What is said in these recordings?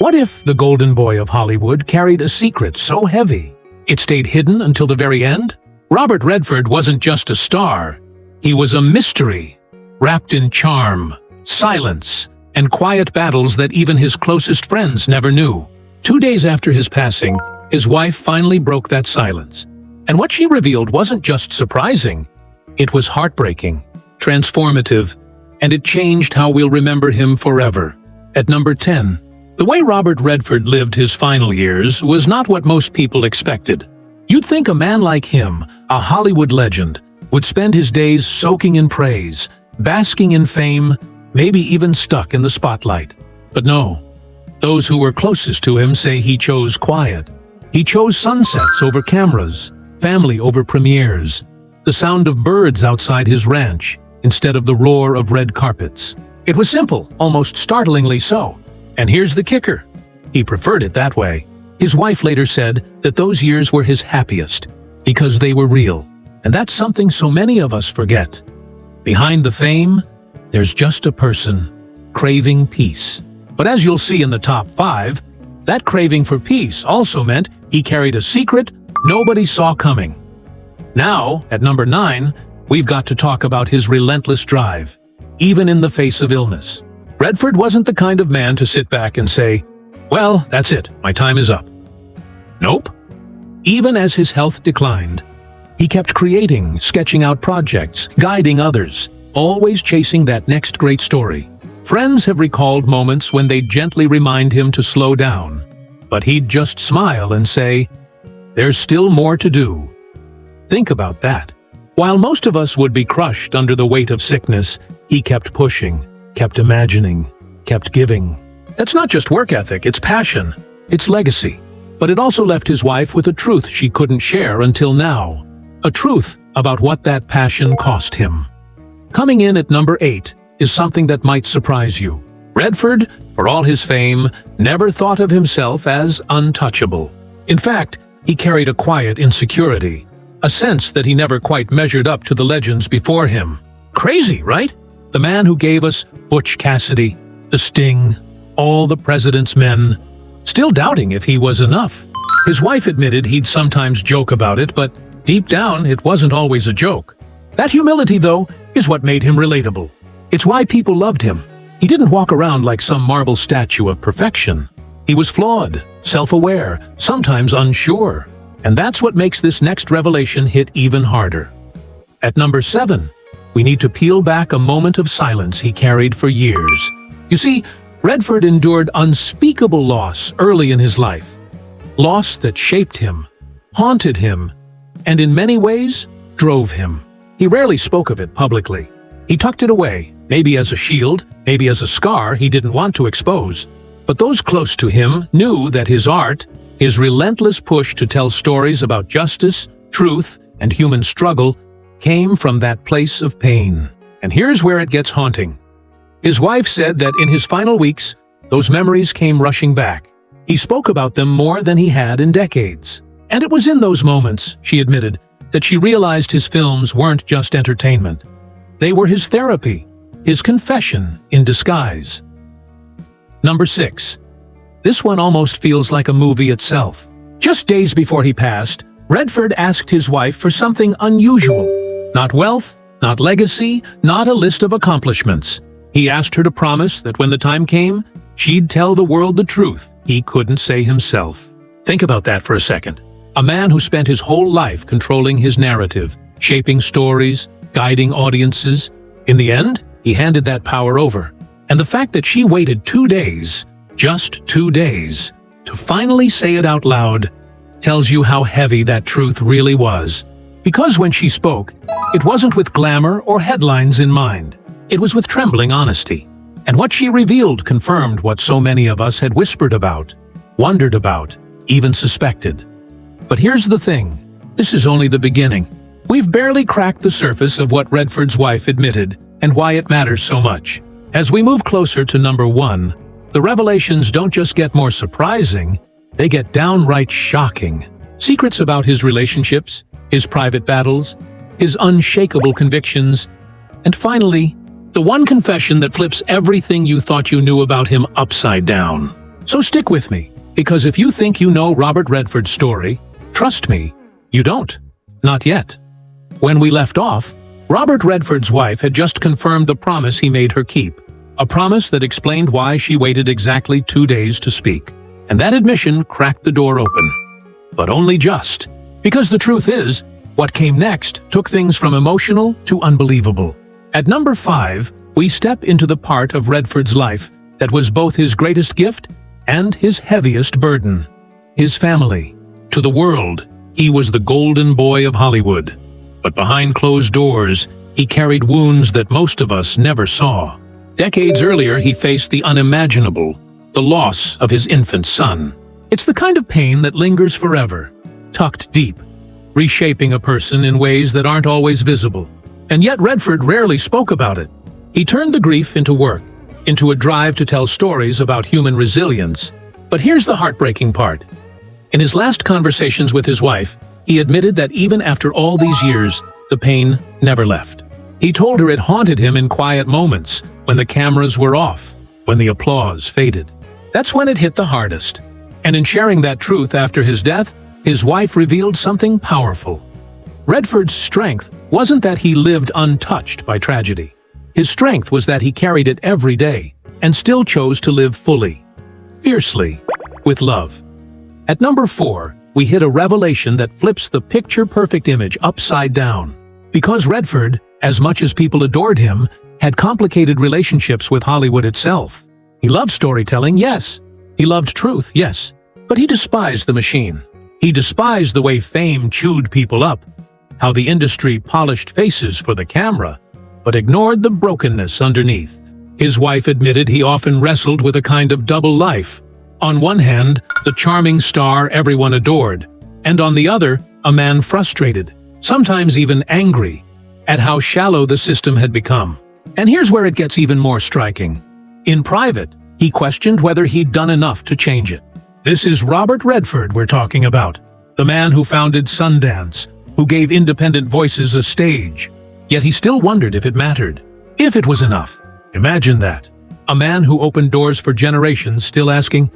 What if the golden boy of Hollywood carried a secret so heavy it stayed hidden until the very end? Robert Redford wasn't just a star. He was a mystery, wrapped in charm, silence, and quiet battles that even his closest friends never knew. 2 days after his passing, his wife finally broke that silence. And what she revealed wasn't just surprising. It was heartbreaking, transformative, and it changed how we'll remember him forever. At number 10, the way Robert Redford lived his final years was not what most people expected. You'd think a man like him, a Hollywood legend, would spend his days soaking in praise, basking in fame, maybe even stuck in the spotlight. But no. Those who were closest to him say he chose quiet. He chose sunsets over cameras, family over premieres, the sound of birds outside his ranch instead of the roar of red carpets. It was simple, almost startlingly so. And here's the kicker. He preferred it that way. His wife later said that those years were his happiest because they were real. And that's something so many of us forget. Behind the fame, there's just a person craving peace. But as you'll see in the top 5, that craving for peace also meant he carried a secret nobody saw coming. Now, at number 9, we've got to talk about his relentless drive, even in the face of illness. Redford wasn't the kind of man to sit back and say, "Well, that's it, my time is up." Nope. Even as his health declined, he kept creating, sketching out projects, guiding others, always chasing that next great story. Friends have recalled moments when they'd gently remind him to slow down, but he'd just smile and say, "There's still more to do." Think about that. While most of us would be crushed under the weight of sickness, he kept pushing, kept imagining, kept giving. That's not just work ethic, it's passion, it's legacy. But it also left his wife with a truth she couldn't share until now. A truth about what that passion cost him. Coming in at number 8 is something that might surprise you. Redford, for all his fame, never thought of himself as untouchable. In fact, he carried a quiet insecurity, a sense that he never quite measured up to the legends before him. Crazy, right? The man who gave us Butch Cassidy, The Sting, All the President's Men, still doubting if he was enough. His wife admitted he'd sometimes joke about it, but deep down it wasn't always a joke. That humility, though, is what made him relatable. It's why people loved him. He didn't walk around like some marble statue of perfection. He was flawed, self-aware, sometimes unsure. And that's what makes this next revelation hit even harder. At number 7, we need to peel back a moment of silence he carried for years. You see, Redford endured unspeakable loss early in his life. Loss that shaped him, haunted him, and in many ways, drove him. He rarely spoke of it publicly. He tucked it away, maybe as a shield, maybe as a scar he didn't want to expose. But those close to him knew that his art, his relentless push to tell stories about justice, truth, and human struggle, came from that place of pain. And here's where it gets haunting. His wife said that in his final weeks, those memories came rushing back. He spoke about them more than he had in decades. And it was in those moments, she admitted, that she realized his films weren't just entertainment. They were his therapy, his confession in disguise. Number 6. This one almost feels like a movie itself. Just days before he passed, Redford asked his wife for something unusual. Not wealth, not legacy, not a list of accomplishments. He asked her to promise that when the time came, she'd tell the world the truth he couldn't say himself. Think about that for a second. A man who spent his whole life controlling his narrative, shaping stories, guiding audiences. In the end, he handed that power over. And the fact that she waited 2 days, just 2 days, to finally say it out loud, tells you how heavy that truth really was. Because when she spoke, it wasn't with glamour or headlines in mind. It was with trembling honesty. And what she revealed confirmed what so many of us had whispered about, wondered about, even suspected. But here's the thing. This is only the beginning. We've barely cracked the surface of what Redford's wife admitted and why it matters so much. As we move closer to number 1, the revelations don't just get more surprising, they get downright shocking. Secrets about his relationships, his private battles, his unshakable convictions, and finally, the one confession that flips everything you thought you knew about him upside down. So stick with me, because if you think you know Robert Redford's story, trust me, you don't. Not yet. When we left off, Robert Redford's wife had just confirmed the promise he made her keep, a promise that explained why she waited exactly 2 days to speak. And that admission cracked the door open. But only just. Because the truth is, what came next took things from emotional to unbelievable. At number 5, we step into the part of Redford's life that was both his greatest gift and his heaviest burden. His family. To the world, he was the golden boy of Hollywood. But behind closed doors, he carried wounds that most of us never saw. Decades earlier, he faced the unimaginable, the loss of his infant son. It's the kind of pain that lingers forever, tucked deep, reshaping a person in ways that aren't always visible. And yet Redford rarely spoke about it. He turned the grief into work, into a drive to tell stories about human resilience. But here's the heartbreaking part. In his last conversations with his wife, he admitted that even after all these years, the pain never left. He told her it haunted him in quiet moments, when the cameras were off, when the applause faded. That's when it hit the hardest. And in sharing that truth after his death, his wife revealed something powerful. Redford's strength wasn't that he lived untouched by tragedy. His strength was that he carried it every day and still chose to live fully, fiercely, with love. At number 4, we hit a revelation that flips the picture-perfect image upside down. Because Redford, as much as people adored him, had complicated relationships with Hollywood itself. He loved storytelling, yes. He loved truth, yes. But he despised the machine. He despised the way fame chewed people up, how the industry polished faces for the camera, but ignored the brokenness underneath. His wife admitted he often wrestled with a kind of double life. On one hand, the charming star everyone adored, and on the other, a man frustrated, sometimes even angry, at how shallow the system had become. And here's where it gets even more striking. In private, he questioned whether he'd done enough to change it. This is Robert Redford we're talking about, the man who founded Sundance, who gave independent voices a stage. Yet he still wondered if it mattered, if it was enough. Imagine that. A man who opened doors for generations still asking,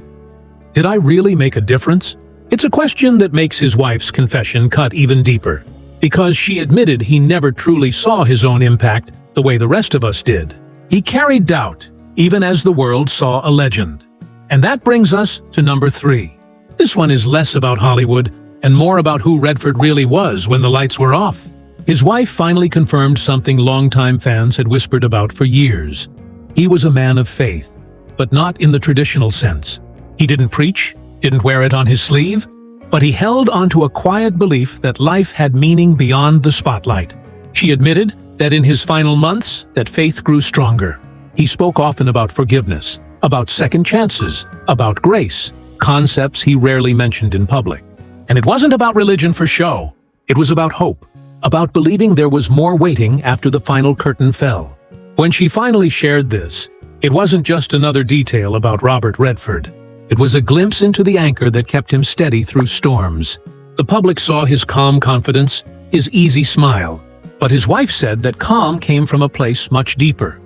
did I really make a difference? It's a question that makes his wife's confession cut even deeper, because she admitted he never truly saw his own impact the way the rest of us did. He carried doubt, even as the world saw a legend. And that brings us to number 3. This one is less about Hollywood and more about who Redford really was when the lights were off. His wife finally confirmed something longtime fans had whispered about for years. He was a man of faith, but not in the traditional sense. He didn't preach, didn't wear it on his sleeve, but he held onto a quiet belief that life had meaning beyond the spotlight. She admitted that in his final months, that faith grew stronger. He spoke often about forgiveness, about second chances, about grace, concepts he rarely mentioned in public. And it wasn't about religion for show. It was about hope, about believing there was more waiting after the final curtain fell. When she finally shared this, it wasn't just another detail about Robert Redford. It was a glimpse into the anchor that kept him steady through storms. The public saw his calm confidence, his easy smile. But his wife said that calm came from a place much deeper.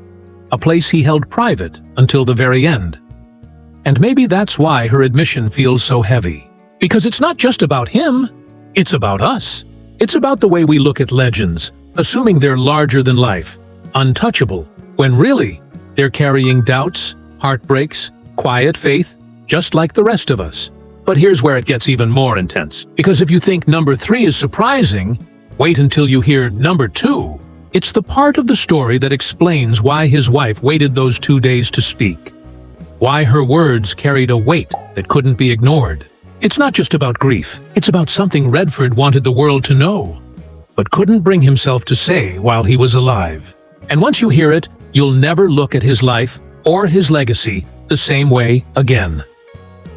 A place he held private until the very end. And maybe that's why her admission feels so heavy. Because it's not just about him, it's about us. It's about the way we look at legends, assuming they're larger than life, untouchable, when really, they're carrying doubts, heartbreaks, quiet faith, just like the rest of us. But here's where it gets even more intense. Because if you think number 3 is surprising, wait until you hear number 2. It's the part of the story that explains why his wife waited those 2 days to speak. Why her words carried a weight that couldn't be ignored. It's not just about grief. It's about something Redford wanted the world to know, but couldn't bring himself to say while he was alive. And once you hear it, you'll never look at his life or his legacy the same way again.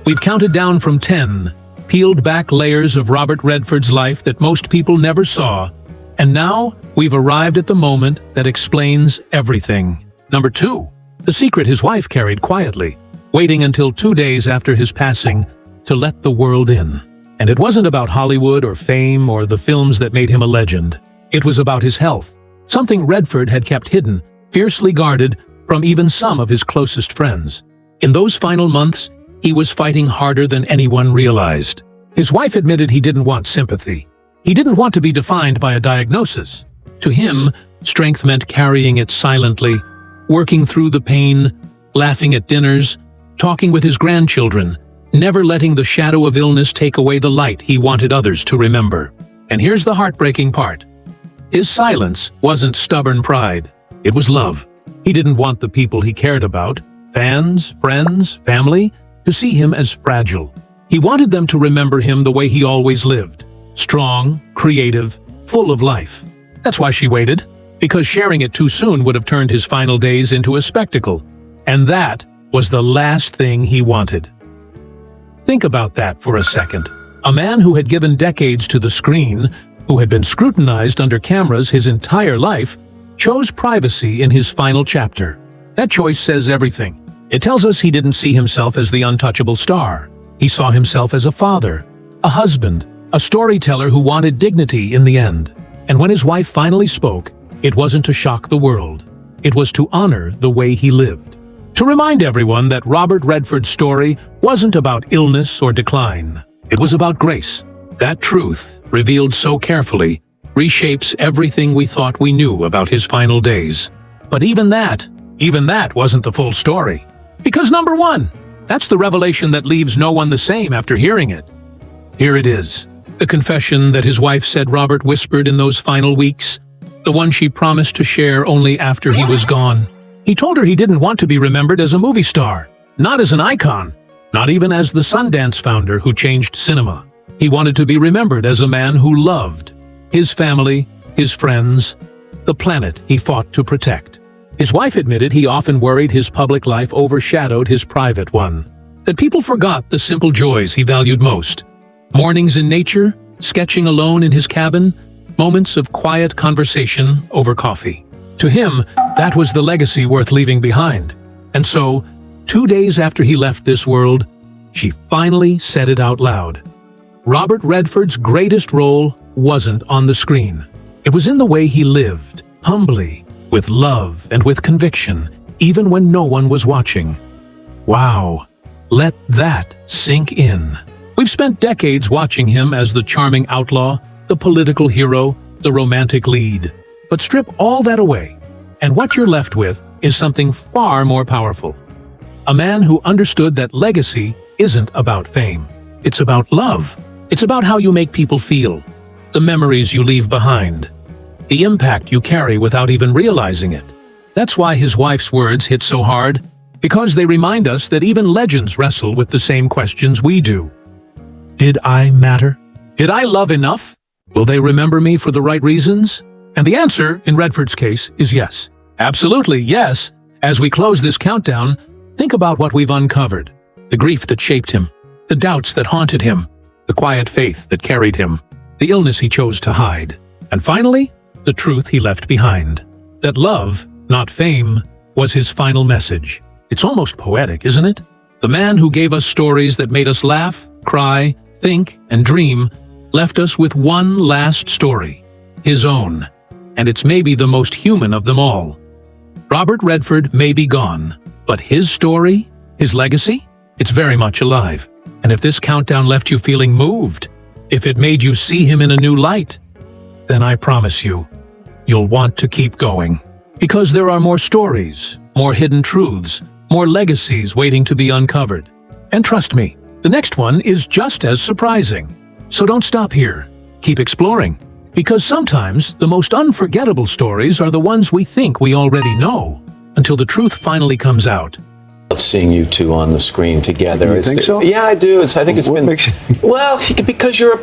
We've counted down from 10, peeled back layers of Robert Redford's life that most people never saw, and now we've arrived at the moment that explains everything. Number 2, the secret his wife carried quietly, waiting until 2 days after his passing to let the world in. And it wasn't about Hollywood or fame or the films that made him a legend. It was about his health, something Redford had kept hidden, fiercely guarded from even some of his closest friends. In those final months, he was fighting harder than anyone realized. His wife admitted he didn't want sympathy. He didn't want to be defined by a diagnosis. To him, strength meant carrying it silently, working through the pain, laughing at dinners, talking with his grandchildren, never letting the shadow of illness take away the light he wanted others to remember. And here's the heartbreaking part. His silence wasn't stubborn pride. It was love. He didn't want the people he cared about, fans, friends, family, to see him as fragile. He wanted them to remember him the way he always lived, strong, creative, full of life. That's why she waited, because sharing it too soon would have turned his final days into a spectacle. And that was the last thing he wanted. Think about that for a second. A man who had given decades to the screen, who had been scrutinized under cameras his entire life, chose privacy in his final chapter. That choice says everything. It tells us he didn't see himself as the untouchable star. He saw himself as a father, a husband, a storyteller who wanted dignity in the end. And when his wife finally spoke, it wasn't to shock the world. It was to honor the way he lived. To remind everyone that Robert Redford's story wasn't about illness or decline. It was about grace. That truth, revealed so carefully, reshapes everything we thought we knew about his final days. But even that wasn't the full story. Because number one, that's the revelation that leaves no one the same after hearing it. Here it is, the confession that his wife said Robert whispered in those final weeks, the one she promised to share only after he was gone. He told her he didn't want to be remembered as a movie star, not as an icon, not even as the Sundance founder who changed cinema. He wanted to be remembered as a man who loved his family, his friends, the planet he fought to protect. His wife admitted he often worried his public life overshadowed his private one, that people forgot the simple joys he valued most. Mornings in nature, sketching alone in his cabin, moments of quiet conversation over coffee. To him, that was the legacy worth leaving behind. And so, 2 days after he left this world, she finally said it out loud. Robert Redford's greatest role wasn't on the screen. It was in the way he lived, humbly, with love and with conviction, even when no one was watching. Wow, let that sink in. We've spent decades watching him as the charming outlaw, the political hero, the romantic lead. But strip all that away, and what you're left with is something far more powerful. A man who understood that legacy isn't about fame. It's about love. It's about how you make people feel, the memories you leave behind, the impact you carry without even realizing it. That's why his wife's words hit so hard, because they remind us that even legends wrestle with the same questions we do. Did I matter? Did I love enough? Will they remember me for the right reasons? And the answer, in Redford's case, is yes. Absolutely yes. As we close this countdown, think about what we've uncovered. The grief that shaped him, the doubts that haunted him, the quiet faith that carried him, the illness he chose to hide, and finally, the truth he left behind. That love, not fame, was his final message. It's almost poetic, isn't it? The man who gave us stories that made us laugh, cry, think, and dream, left us with one last story, his own. And it's maybe the most human of them all. Robert Redford may be gone, but his story, his legacy, it's very much alive. And if this countdown left you feeling moved, if it made you see him in a new light, then I promise you, you'll want to keep going. Because there are more stories, more hidden truths, more legacies waiting to be uncovered. And trust me, the next one is just as surprising. So don't stop here. Keep exploring. Because sometimes the most unforgettable stories are the ones we think we already know, until the truth finally comes out. Seeing you two on the screen together. You think so? Yeah, I do. I think it's been... What makes you... Well, because you're a